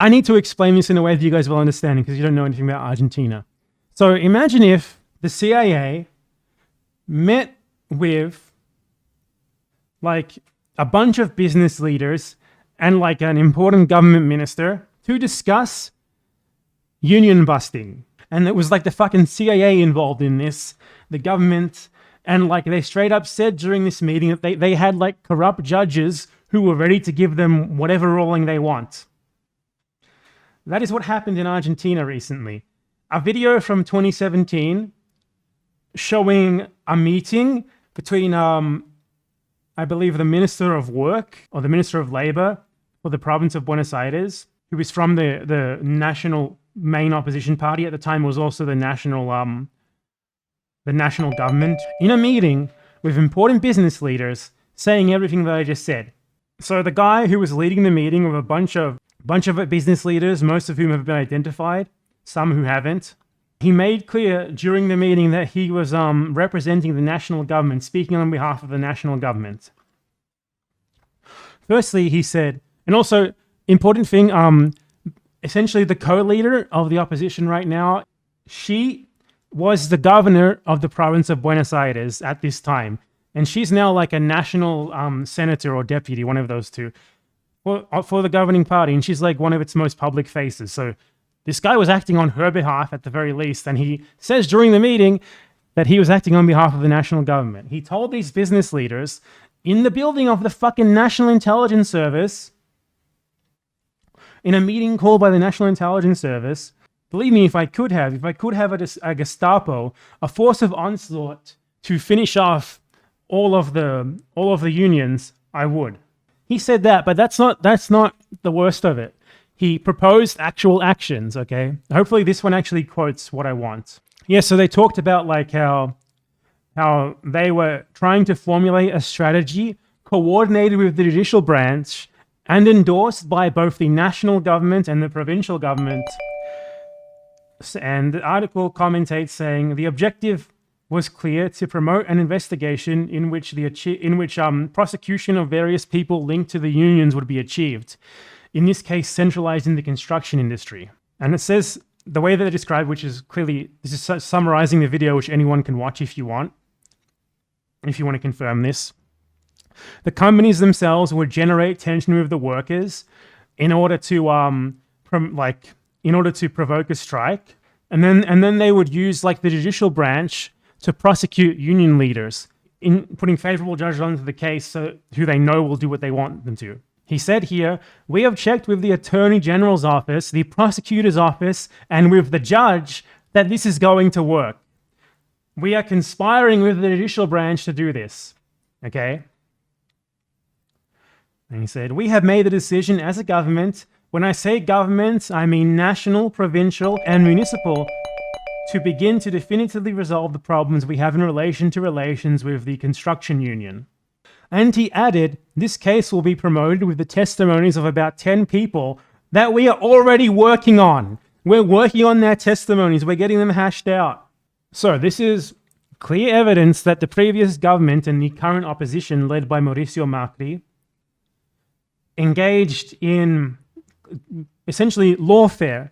I need to explain this in a way that you guys will understand because you don't know anything about Argentina. So imagine if the CIA met with like a bunch of business leaders and like an important government minister to discuss union busting. And it was like the fucking CIA involved in this, the government. And like they straight up said during this meeting that they had like corrupt judges who were ready to give them whatever ruling they want. That is what happened in Argentina recently. A video from 2017 showing a meeting between, I believe, the Minister of Work or the Minister of Labor for the province of Buenos Aires, who is from the national main opposition party at the time, was also the national government, in a meeting with important business leaders saying everything that I just said. So the guy who was leading the meeting with a bunch of business leaders, most of whom have been identified, some who haven't, he made clear during the meeting that he was representing the national government, speaking on behalf of the national government. Firstly, he said, and also important thing, essentially the co-leader of the opposition right now, she was the governor of the province of Buenos Aires at this time. And she's now like a national senator or deputy, one of those two, for the governing party. And she's like one of its most public faces. So this guy was acting on her behalf at the very least. And he says during the meeting that he was acting on behalf of the national government. He told these business leaders in the building of the fucking National Intelligence Service, in a meeting called by the National Intelligence Service, believe me, if I could have a Gestapo, a force of onslaught to finish off all of the unions, I would. He said that, but that's not the worst of it. He proposed actual actions, okay? Hopefully this one actually quotes what I want. Yeah, so they talked about like how they were trying to formulate a strategy coordinated with the judicial branch and endorsed by both the national government and the provincial government. And the article commentates saying the objective was clear: to promote an investigation in which prosecution of various people linked to the unions would be achieved. In this case, centralized in the construction industry. And it says the way that they describe, which is clearly, this is summarizing the video, which anyone can watch if you want to confirm this. The companies themselves would generate tension with the workers in order to provoke a strike, and then they would use like the judicial branch to prosecute union leaders, in putting favorable judges onto the case who they know will do what they want them to. He said here, we have checked with the Attorney General's office, the prosecutor's office, and with the judge that this is going to work. We are conspiring with the judicial branch to do this. Okay? And he said, we have made a decision as a government. When I say government, I mean national, provincial, and municipal, to begin to definitively resolve the problems we have in relation to relations with the construction union. And he added, this case will be promoted with the testimonies of about 10 people that we are already working on. We're working on their testimonies. We're getting them hashed out. So this is clear evidence that the previous government and the current opposition, led by Mauricio Macri, engaged in essentially lawfare.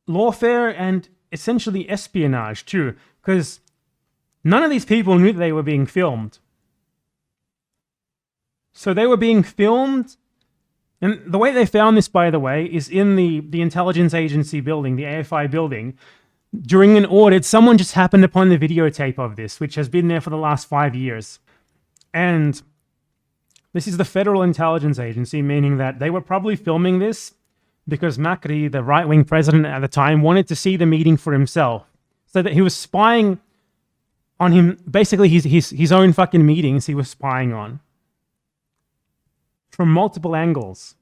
Lawfare and essentially espionage too, because none of these people knew that they were being filmed. So they were being filmed, and the way they found this, by the way, is in the intelligence agency building, the AFI building. During an audit, someone just happened upon the videotape of this, which has been there for the last 5 years. And this is the Federal Intelligence Agency, meaning that they were probably filming this because Macri, the right-wing president at the time, wanted to see the meeting for himself. So that he was spying on him, basically his own fucking meetings he was spying on. From multiple angles.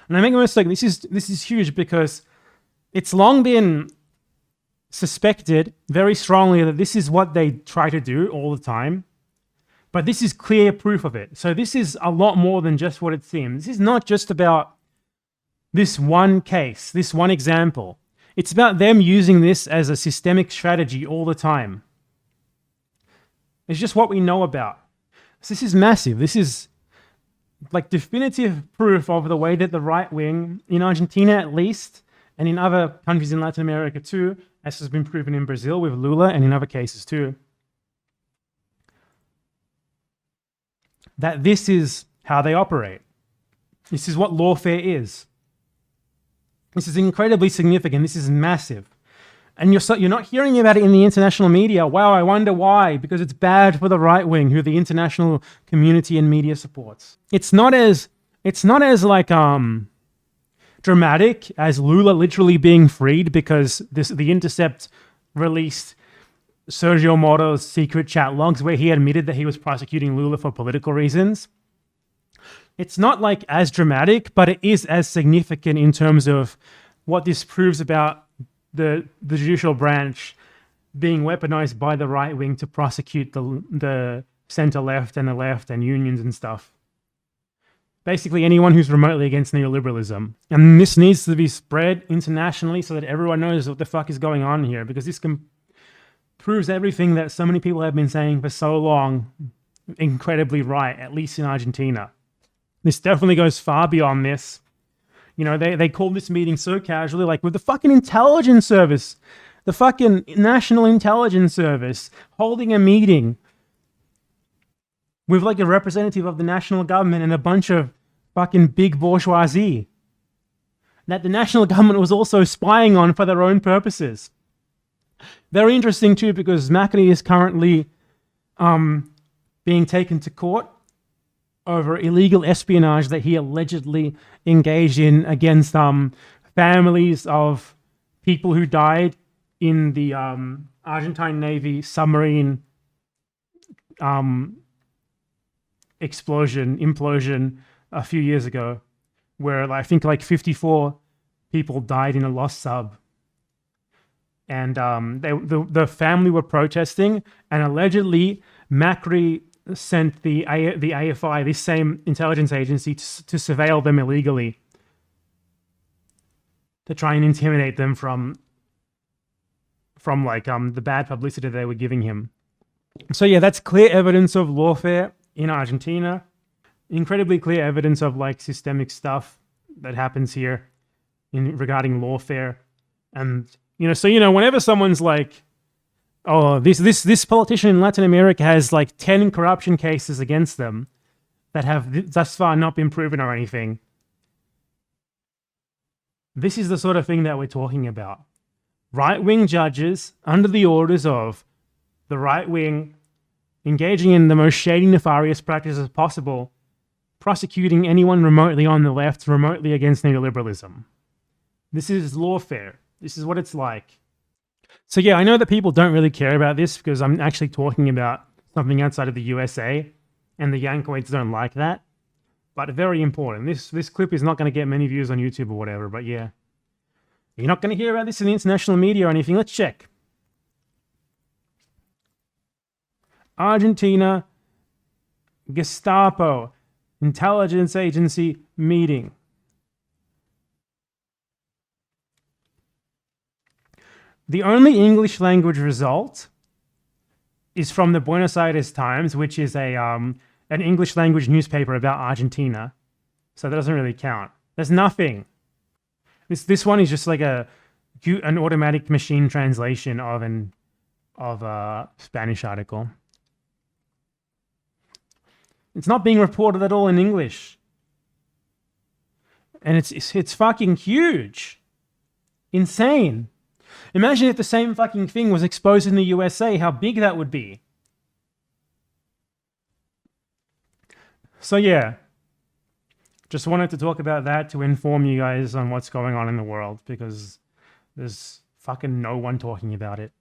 And I make a mistake, this is huge because it's long been suspected very strongly that this is what they try to do all the time. But this is clear proof of it. So this is a lot more than just what it seems. This is not just about this one case, this one example. It's about them using this as a systemic strategy all the time. It's just what we know about. So this is massive. This is like definitive proof of the way that the right wing, in Argentina at least, and in other countries in Latin America too, as has been proven in Brazil with Lula and in other cases too, that this is how they operate. This is what lawfare is. This is incredibly significant. This is massive. And you're not hearing about it in the international media. Wow, I wonder why. Because it's bad for the right wing, who the international community and media supports. It's not as like dramatic as Lula literally being freed because The Intercept released Sergio Moro's secret chat logs where he admitted that he was prosecuting Lula for political reasons. It's not like as dramatic, but it is as significant in terms of what this proves about the judicial branch being weaponized by the right wing to prosecute the center left and the left and unions and stuff. Basically anyone who's remotely against neoliberalism. And this needs to be spread internationally so that everyone knows what the fuck is going on here, because this proves everything that so many people have been saying for so long incredibly right, at least in Argentina. This definitely goes far beyond this. You know, they called this meeting so casually, like with the fucking intelligence service, the fucking National Intelligence Service holding a meeting with like a representative of the national government and a bunch of fucking big bourgeoisie that the national government was also spying on for their own purposes. Very interesting too, because Macri is currently being taken to court over illegal espionage that he allegedly engaged in against families of people who died in the Argentine Navy submarine implosion a few years ago, where I think like 54 people died in a lost sub. And the family were protesting, and allegedly Macri sent the AFI, this same intelligence agency, to surveil them illegally, to try and intimidate them from like the bad publicity they were giving him. So yeah, that's clear evidence of lawfare in Argentina. Incredibly clear evidence of like systemic stuff that happens here regarding lawfare. And whenever someone's like, oh, this politician in Latin America has like 10 corruption cases against them that have thus far not been proven or anything, this is the sort of thing that we're talking about. Right-wing judges, under the orders of the right wing, engaging in the most shady, nefarious practices possible, prosecuting anyone remotely on the left, remotely against neoliberalism. This is lawfare. This is what it's like. So yeah, I know that people don't really care about this because I'm actually talking about something outside of the USA, and the angloids don't like that. But very important. This clip is not going to get many views on YouTube or whatever, but yeah. You're not going to hear about this in the international media or anything. Let's check. Argentina, Gestapo, intelligence agency meeting. The only English language result is from the Buenos Aires Times, which is an English language newspaper about Argentina. So that doesn't really count. There's nothing. This one is just like an automatic machine translation of a Spanish article. It's not being reported at all in English. And it's fucking huge. Insane. Imagine if the same fucking thing was exposed in the USA, how big that would be. So yeah, just wanted to talk about that to inform you guys on what's going on in the world, because there's fucking no one talking about it.